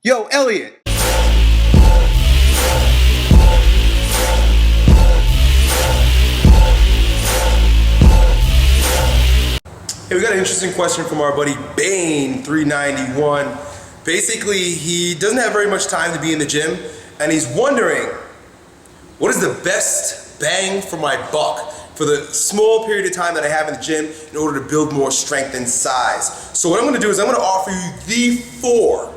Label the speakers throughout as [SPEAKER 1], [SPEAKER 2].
[SPEAKER 1] Yo, Elliot! Hey, we got an interesting question from our buddy Bane391. Basically, he doesn't have very much time to be in the gym, and he's wondering, what is the best bang for my buck for the small period of time that I have in the gym in order to build more strength and size? So what I'm gonna do is I'm gonna offer you the 4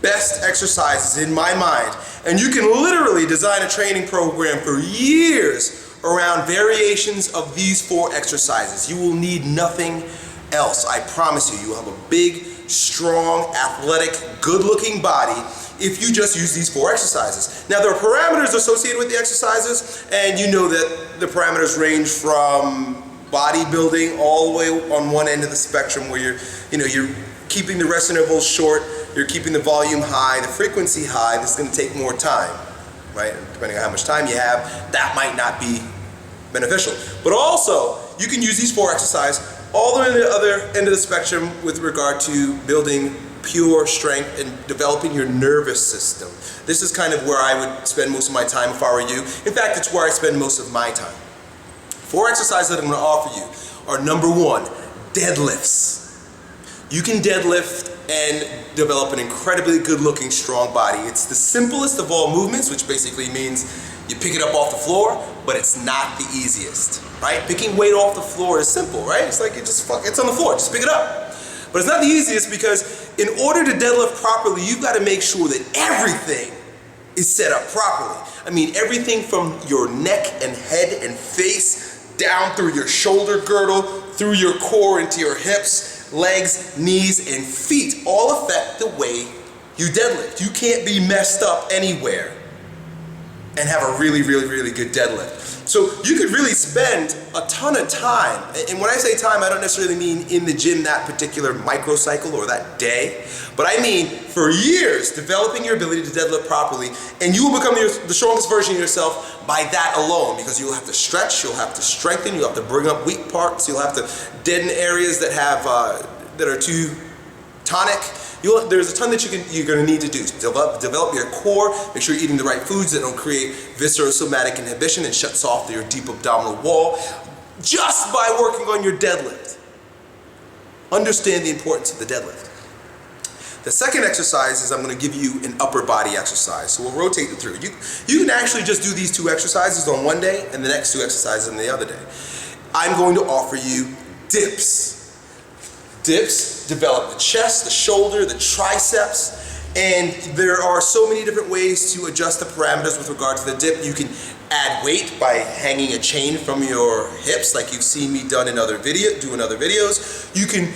[SPEAKER 1] best exercises in my mind, and you can literally design a training program for years around variations of these 4 exercises. You will need nothing else. I promise you, you will have a big, strong, athletic, good-looking body if you just use these 4 exercises. Now, there are parameters associated with the exercises, and you know that the parameters range from bodybuilding all the way on one end of the spectrum where you're keeping the rest intervals short, you're keeping the volume high, the frequency high. This is going to take more time, right? Depending on how much time you have, that might not be beneficial. But also, you can use these 4 exercises all the way to the other end of the spectrum with regard to building pure strength and developing your nervous system. This is kind of where I would spend most of my time if I were you. In fact, it's where I spend most of my time. 4 exercises that I'm going to offer you are: number 1, deadlifts. You can deadlift and develop an incredibly good-looking, strong body. It's the simplest of all movements, which basically means you pick it up off the floor, but it's not the easiest, right? Picking weight off the floor is simple, right? It's like it's on the floor, just pick it up. But it's not the easiest because in order to deadlift properly, you've got to make sure that everything is set up properly. I mean, everything from your neck and head and face, down through your shoulder girdle, through your core into your hips, legs, knees, and feet all affect the way you deadlift. You can't be messed up anywhere and have a really, really, really good deadlift. So you could really spend a ton of time, and when I say time, I don't necessarily mean in the gym that particular microcycle or that day, but I mean for years developing your ability to deadlift properly, and you will become the strongest version of yourself by that alone, because you'll have to stretch, you'll have to strengthen, you'll have to bring up weak parts, you'll have to deaden areas that have that are too tonic. There's a ton that you're going to need to do. Develop your core, make sure you're eating the right foods that don't create viscerosomatic inhibition and shuts off your deep abdominal wall just by working on your deadlift. Understand the importance of the deadlift. The second exercise is I'm going to give you an upper body exercise. So we'll rotate it through. You can actually just do these 2 exercises on one day and the next 2 exercises on the other day. I'm going to offer you dips. Dips develop the chest, the shoulder, the triceps, and there are so many different ways to adjust the parameters with regard to the dip. You can add weight by hanging a chain from your hips, like you've seen me do in other videos. You can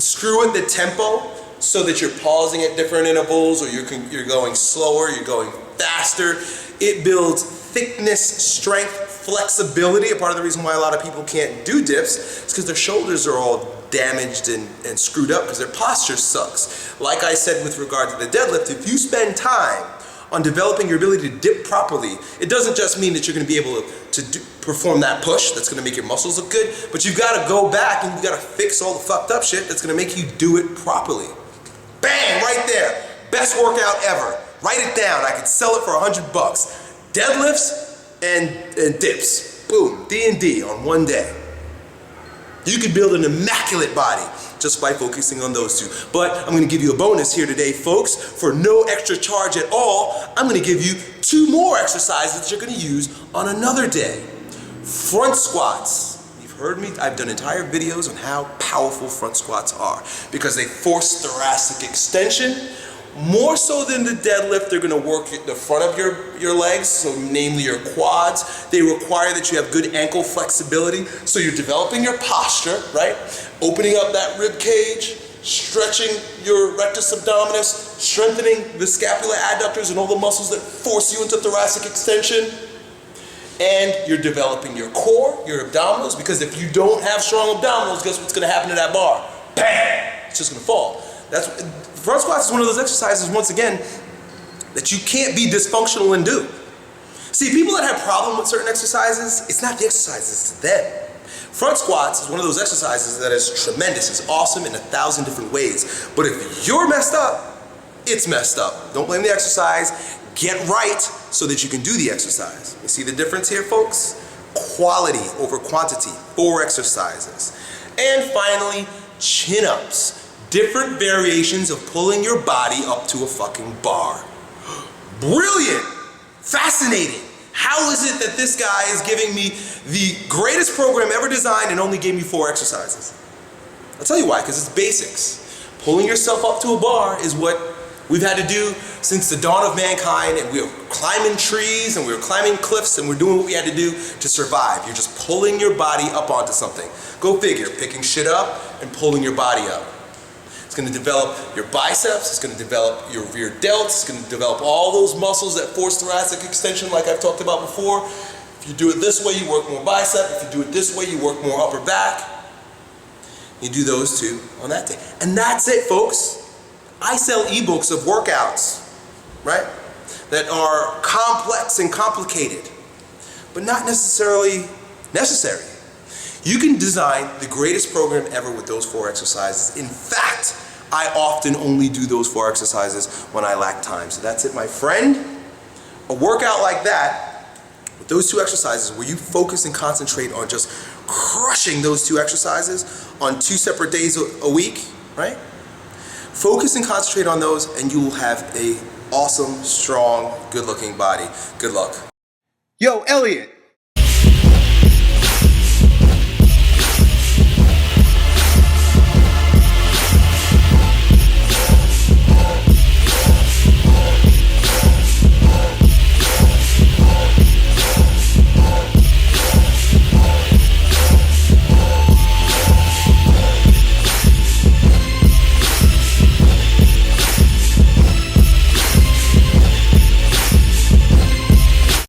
[SPEAKER 1] screw in the tempo so that you're pausing at different intervals, or you're going slower, you're going faster. It builds thickness, strength, flexibility. A part of the reason why a lot of people can't do dips is because their shoulders are all damaged and screwed up because their posture sucks. Like I said with regard to the deadlift, if you spend time on developing your ability to dip properly, it doesn't just mean that you're going to be able to perform that push that's going to make your muscles look good, but you've got to go back and you've got to fix all the fucked up shit that's going to make you do it properly. Bam! Right there. Best workout ever. Write it down. I could sell it for $100. Deadlifts and dips. Boom. D&D on one day. You could build an immaculate body just by focusing on those 2. But I'm going to give you a bonus here today, folks. For no extra charge at all, I'm going to give you 2 more exercises that you're going to use on another day. Front squats. You've heard me. I've done entire videos on how powerful front squats are because they force thoracic extension. More so than the deadlift, they're going to work the front of your legs, so namely your quads. They require that you have good ankle flexibility, so you're developing your posture, right? Opening up that rib cage, stretching your rectus abdominis, strengthening the scapular adductors and all the muscles that force you into thoracic extension. And you're developing your core, your abdominals, because if you don't have strong abdominals, guess what's going to happen to that bar? Bam! It's just going to fall. Front squats is one of those exercises, once again, that you can't be dysfunctional and do. See, people that have problem with certain exercises, it's not the exercises, it's them. Front squats is one of those exercises that is tremendous, it's awesome in 1,000 different ways. But if you're messed up, it's messed up. Don't blame the exercise. Get right so that you can do the exercise. You see the difference here, folks? Quality over quantity, 4 exercises. And finally, chin-ups. Different variations of pulling your body up to a fucking bar. Brilliant! Fascinating! How is it that this guy is giving me the greatest program ever designed and only gave me 4 exercises? I'll tell you why, because it's basics. Pulling yourself up to a bar is what we've had to do since the dawn of mankind, and we were climbing trees and we were climbing cliffs and we're doing what we had to do to survive. You're just pulling your body up onto something. Go figure, picking shit up and pulling your body up. It's going to develop your biceps, it's going to develop your rear delts, it's going to develop all those muscles that force thoracic extension like I've talked about before. If you do it this way, you work more bicep. If you do it this way, you work more upper back. You do those 2 on that day. And that's it, folks. I sell ebooks of workouts, right, that are complex and complicated, but not necessarily necessary. You can design the greatest program ever with those 4 exercises. In fact, I often only do those 4 exercises when I lack time. So that's it, my friend. A workout like that, with those 2 exercises, where you focus and concentrate on just crushing those 2 exercises on 2 separate days a week, right? Focus and concentrate on those and you will have a awesome, strong, good-looking body. Good luck. Yo, Elliot.